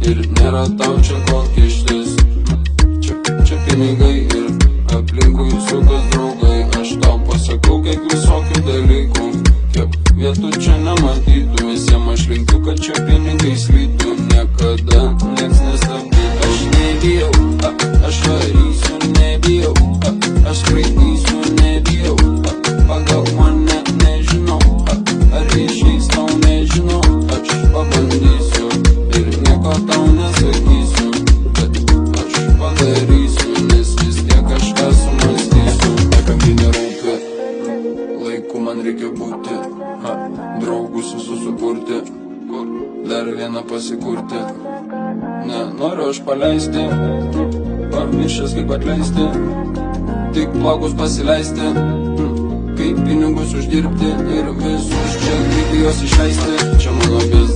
ir nėra tau čia ko kištis. Čia pinigai ir aplinkui sukas draugai. Aš tau pasakau kiek visokių dalykų, kiek vietų čia nematytų. Visiem aš linkiu, kad čia pinigai slytų, niekada nieks nestabdytų. Aš nebijau, aš varysiu, nebijau, aš skraidysiu, nebijau, pagal mane nežinau, ar išeis tau nežinau. Aš pabandysiu ir nieko tau nesakysiu, bet aš padarysiu, nes vis tiek kažką sumąstysiu. Niekam tai nerūpi, laiku man reikia būti, draugus visus suburti, dar vieną pasikurti. Nenoriu aš paleisti, pamiršęs kaip atleisti, tik blogus pasileisti, kaip pinigus uždirbti ir visus čia kaip juos išleisti. Čia mano biznis.